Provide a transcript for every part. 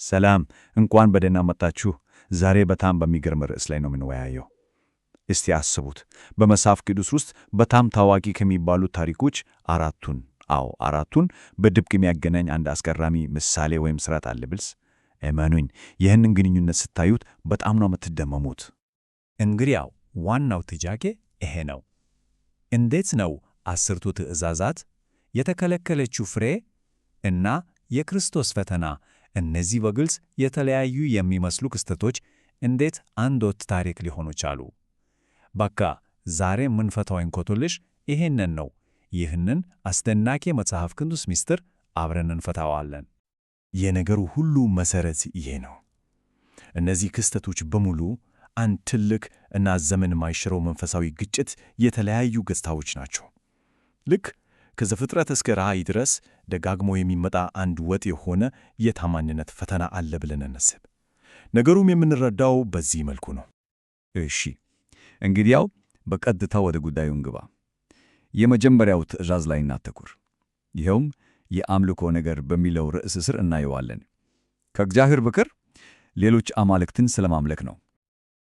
ሰላም እንኳን በደህና መጣችሁ። ዛሬ በጣም በሚገርም ርዕስ ላይ ነው የምንወያየው። እስቲ አስቡት፣ በመጽሐፍ ቅዱስ ውስጥ በጣም ታዋቂ ከሚባሉት ታሪኮች አራቱን በድብቅ የሚያገናኝ አንድ አስገራሚ ምሳሌ ወይም ስርዓት አለ ብልስ። እመኑኝ፣ ይህንን ግንኙነት ስታዩት በጣም ነው የምትደመሙት። እንግዲያው ዋናው ጥያቄ ይሄ ነው። እንዴት ነው አስርቱ ትእዛዛት፣ የተከለከለችው ፍሬ እና የክርስቶስ ፈተና፣ እነዚህ በግልጽ የተለያዩ የሚመስሉ ክስተቶች እንዴት አንድ ወጥ ታሪክ ሊሆኑ ቻሉ? በቃ ዛሬ የምንፈታው እንቆቅልሽ ይሄንን ነው። ይህንን አስደናቂ የመጽሐፍ ቅዱስ ምስጢር አብረን እንፈታዋለን። የነገሩ ሁሉ መሠረት ይሄ ነው። እነዚህ ክስተቶች በሙሉ አንድ ትልቅ እና ዘመን የማይሽረው መንፈሳዊ ግጭት የተለያዩ ገጽታዎች ናቸው። ልክ ከዘፍጥረት እስከ ራእይ ድረስ ደጋግሞ የሚመጣ አንድ ወጥ የሆነ የታማኝነት ፈተና አለ ብለን እናስብ። ነገሩም የምንረዳው በዚህ መልኩ ነው። እሺ፣ እንግዲያው በቀጥታ ወደ ጉዳዩ እንግባ። የመጀመሪያው ትእዛዝ ላይ እናተኩር። ይኸውም የአምልኮ ነገር በሚለው ርዕስ ስር እናየዋለን። ከእግዚአብሔር በቀር ሌሎች አማልክትን ስለማምለክ ነው።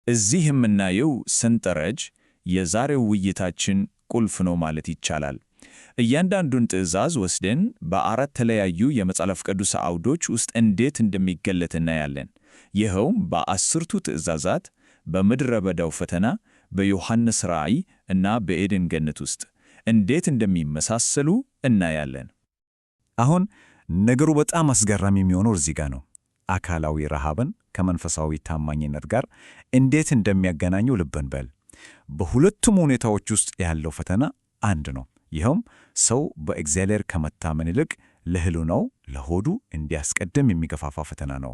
እዚህ የምናየው ሰንጠረዥ የዛሬው ውይይታችን ቁልፍ ነው ማለት ይቻላል። እያንዳንዱን ትእዛዝ ወስደን በአራት ተለያዩ የመጽሐፍ ቅዱስ አውዶች ውስጥ እንዴት እንደሚገለጥ እናያለን። ይኸውም በአስርቱ ትእዛዛት፣ በምድረ በዳው ፈተና፣ በዮሐንስ ራእይ እና በኤድን ገነት ውስጥ እንዴት እንደሚመሳሰሉ እናያለን። አሁን ነገሩ በጣም አስገራሚ የሚሆነው እዚህ ጋር ነው። አካላዊ ረሃብን ከመንፈሳዊ ታማኝነት ጋር እንዴት እንደሚያገናኙ ልብ እንበል። በሁለቱም ሁኔታዎች ውስጥ ያለው ፈተና አንድ ነው። ይኸውም ሰው በእግዚአብሔር ከመታመን ይልቅ ለሕሊናው ለሆዱ እንዲያስቀድም የሚገፋፋ ፈተና ነው።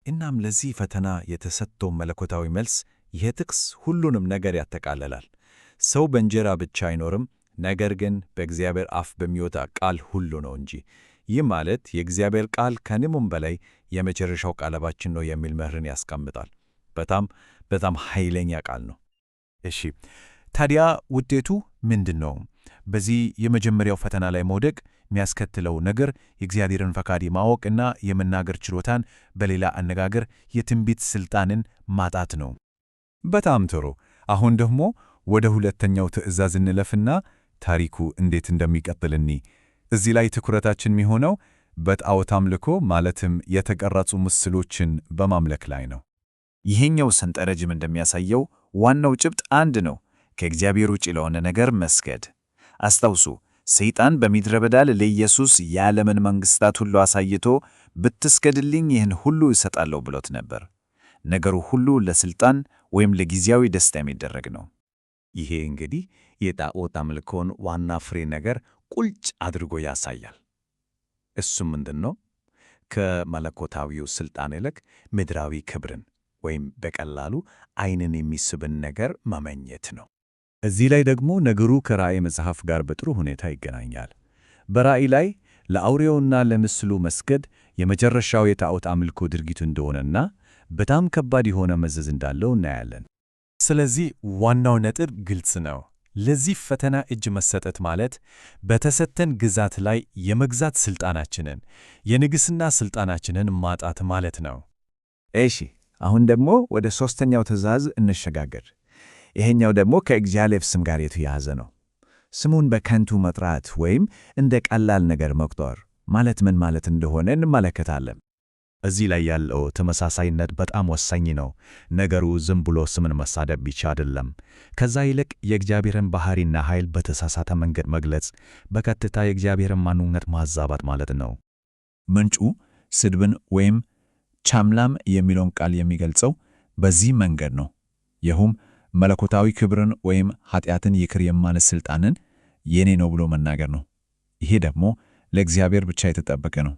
እናም ለዚህ ፈተና የተሰጠው መለኮታዊ መልስ ይህ ጥቅስ ሁሉንም ነገር ያጠቃልላል። ሰው በእንጀራ ብቻ አይኖርም፣ ነገር ግን በእግዚአብሔር አፍ በሚወጣ ቃል ሁሉ ነው እንጂ። ይህ ማለት የእግዚአብሔር ቃል ከንሙም በላይ የመጨረሻው ቀለባችን ነው የሚል መርህን ያስቀምጣል። በጣም ኃይለኛ ቃል ነው። እሺ፣ ታዲያ ውጤቱ ምንድን ነው? በዚህ የመጀመሪያው ፈተና ላይ መውደቅ የሚያስከትለው ነገር የእግዚአብሔርን ፈቃድ ማወቅና የመናገር ችሎታን፣ በሌላ አነጋገር የትንቢት ሥልጣንን ማጣት ነው። በጣም ጥሩ። አሁን ደግሞ ወደ ሁለተኛው ትእዛዝ እንለፍና ታሪኩ እንዴት እንደሚቀጥል እንይ። እዚህ ላይ ትኩረታችን የሚሆነው በጣዖት አምልኮ ማለትም የተቀረጹ ምስሎችን በማምለክ ላይ ነው። ይሄኛው ሰንጠረዥም እንደሚያሳየው ዋናው ጭብጥ አንድ ነው፤ ከእግዚአብሔር ውጭ ለሆነ ነገር መስገድ። አስታውሱ፣ ሰይጣን በምድረ በዳ ለኢየሱስ የዓለምን መንግሥታት ሁሉ አሳይቶ ብትስገድልኝ ይህን ሁሉ እሰጣለሁ ብሎት ነበር። ነገሩ ሁሉ ለሥልጣን ወይም ለጊዜያዊ ደስታ የሚደረግ ነው። ይሄ እንግዲህ የጣዖት አምልኮን ዋና ፍሬ ነገር ቁልጭ አድርጎ ያሳያል። እሱም ምንድን ነው? ከመለኮታዊው ሥልጣን ይልቅ ምድራዊ ክብርን ወይም በቀላሉ ዓይንን የሚስብን ነገር መመኘት ነው። እዚህ ላይ ደግሞ ነገሩ ከራእይ መጽሐፍ ጋር በጥሩ ሁኔታ ይገናኛል። በራእይ ላይ ለአውሬውና ለምስሉ መስገድ የመጨረሻው የጣዖት አምልኮ ድርጊት እንደሆነና በጣም ከባድ የሆነ መዘዝ እንዳለው እናያለን። ስለዚህ ዋናው ነጥብ ግልጽ ነው። ለዚህ ፈተና እጅ መሰጠት ማለት በተሰጠን ግዛት ላይ የመግዛት ሥልጣናችንን፣ የንግሥና ሥልጣናችንን ማጣት ማለት ነው። እሺ፣ አሁን ደግሞ ወደ ሦስተኛው ትእዛዝ እንሸጋገር። ይሄኛው ደግሞ ከእግዚአብሔር ስም ጋር የተያያዘ ነው። ስሙን በከንቱ መጥራት ወይም እንደ ቀላል ነገር መቁጠር ማለት ምን ማለት እንደሆነ እንመለከታለን። እዚህ ላይ ያለው ተመሳሳይነት በጣም ወሳኝ ነው። ነገሩ ዝም ብሎ ስምን መሳደብ ብቻ አይደለም። ከዛ ይልቅ የእግዚአብሔርን ባሕሪና ኃይል በተሳሳተ መንገድ መግለጽ፣ በቀጥታ የእግዚአብሔርን ማንነት ማዛባት ማለት ነው። ምንጩ ስድብን ወይም ቻምላም የሚለውን ቃል የሚገልጸው በዚህ መንገድ ነው። ይህም መለኮታዊ ክብርን ወይም ኃጢአትን ይቅር የማለት ሥልጣንን የኔ ነው ብሎ መናገር ነው። ይሄ ደግሞ ለእግዚአብሔር ብቻ የተጠበቀ ነው።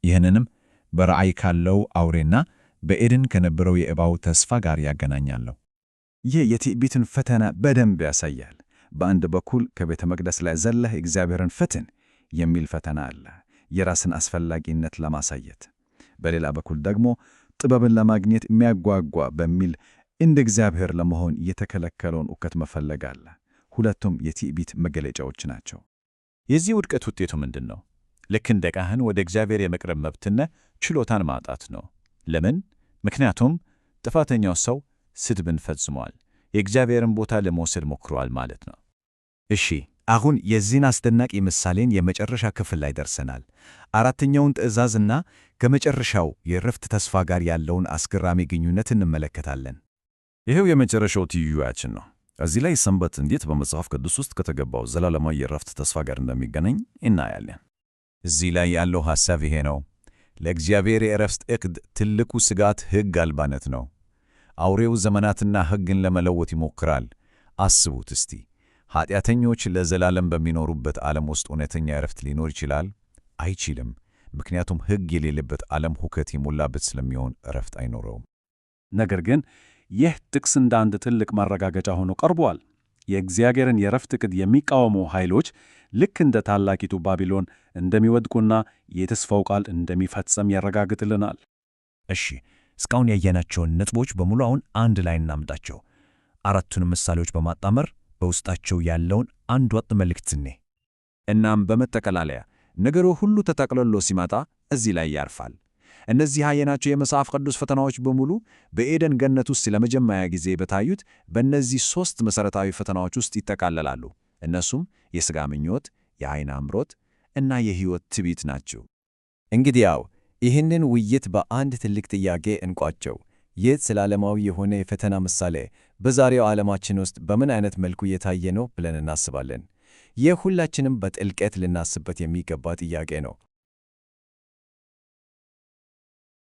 ይህንንም በራእይ ካለው አውሬና በኤድን ከነበረው የእባቡ ተስፋ ጋር ያገናኛለሁ። ይህ የትዕቢትን ፈተና በደንብ ያሳያል። በአንድ በኩል ከቤተ መቅደስ ላይ ዘለህ እግዚአብሔርን ፍትን የሚል ፈተና አለ፣ የራስን አስፈላጊነት ለማሳየት። በሌላ በኩል ደግሞ ጥበብን ለማግኘት የሚያጓጓ በሚል እንደ እግዚአብሔር ለመሆን የተከለከለውን እውቀት መፈለግ አለ። ሁለቱም የትዕቢት መገለጫዎች ናቸው። የዚህ ውድቀት ውጤቱ ምንድን ነው? ልክ እንደ ካህን ወደ እግዚአብሔር የመቅረብ መብትና ችሎታን ማጣት ነው። ለምን? ምክንያቱም ጥፋተኛው ሰው ስድብን ፈጽሟል፣ የእግዚአብሔርን ቦታ ለመውሰድ ሞክሯል ማለት ነው። እሺ፣ አሁን የዚህን አስደናቂ ምሳሌን የመጨረሻ ክፍል ላይ ደርሰናል። አራተኛውን ትእዛዝና ከመጨረሻው የዕረፍት ተስፋ ጋር ያለውን አስገራሚ ግንኙነት እንመለከታለን። ይሄው የመጨረሻው ትይዩያችን ነው። እዚህ ላይ ሰንበት እንዴት በመጽሐፍ ቅዱስ ውስጥ ከተገባው ዘላለማዊ የዕረፍት ተስፋ ጋር እንደሚገናኝ እናያለን። እዚህ ላይ ያለው ሐሳብ ይሄ ነው። ለእግዚአብሔር የዕረፍት ዕቅድ ትልቁ ስጋት ሕግ አልባነት ነው። አውሬው ዘመናትና ሕግን ለመለወጥ ይሞክራል። አስቡት እስቲ፣ ኃጢአተኞች ለዘላለም በሚኖሩበት ዓለም ውስጥ እውነተኛ ዕረፍት ሊኖር ይችላል? አይችልም። ምክንያቱም ሕግ የሌለበት ዓለም ሁከት የሞላበት ስለሚሆን ዕረፍት አይኖረውም። ነገር ግን ይህ ጥቅስ እንደ አንድ ትልቅ ማረጋገጫ ሆኖ ቀርቧል። የእግዚአብሔርን የዕረፍት ዕቅድ የሚቃወሙ ኃይሎች ልክ እንደ ታላቂቱ ባቢሎን እንደሚወድቁና የተስፋው ቃል እንደሚፈጸም ያረጋግጥልናል። እሺ፣ እስካሁን ያየናቸውን ነጥቦች በሙሉ አሁን አንድ ላይ እናምጣቸው። አራቱንም ምሳሌዎች በማጣመር በውስጣቸው ያለውን አንድ ወጥ መልእክት ስኔ እናም በመጠቀላለያ ነገሩ ሁሉ ተጠቅልሎ ሲመጣ እዚህ ላይ ያርፋል። እነዚህ ያየናቸው የመጽሐፍ ቅዱስ ፈተናዎች በሙሉ በኤደን ገነት ውስጥ ለመጀመሪያ ጊዜ በታዩት በእነዚህ 3 መሠረታዊ ፈተናዎች ውስጥ ይጠቃለላሉ። እነሱም የሥጋ ምኞት፣ የዓይን አምሮት እና የሕይወት ትዕቢት ናቸው። እንግዲያው ይህንን ውይይት በአንድ ትልቅ ጥያቄ እንቋጨው። ይህ ዘላለማዊ የሆነ የፈተና ምሳሌ በዛሬው ዓለማችን ውስጥ በምን አይነት መልኩ እየታየ ነው ብለን እናስባለን? ይህ ሁላችንም በጥልቀት ልናስበት የሚገባ ጥያቄ ነው።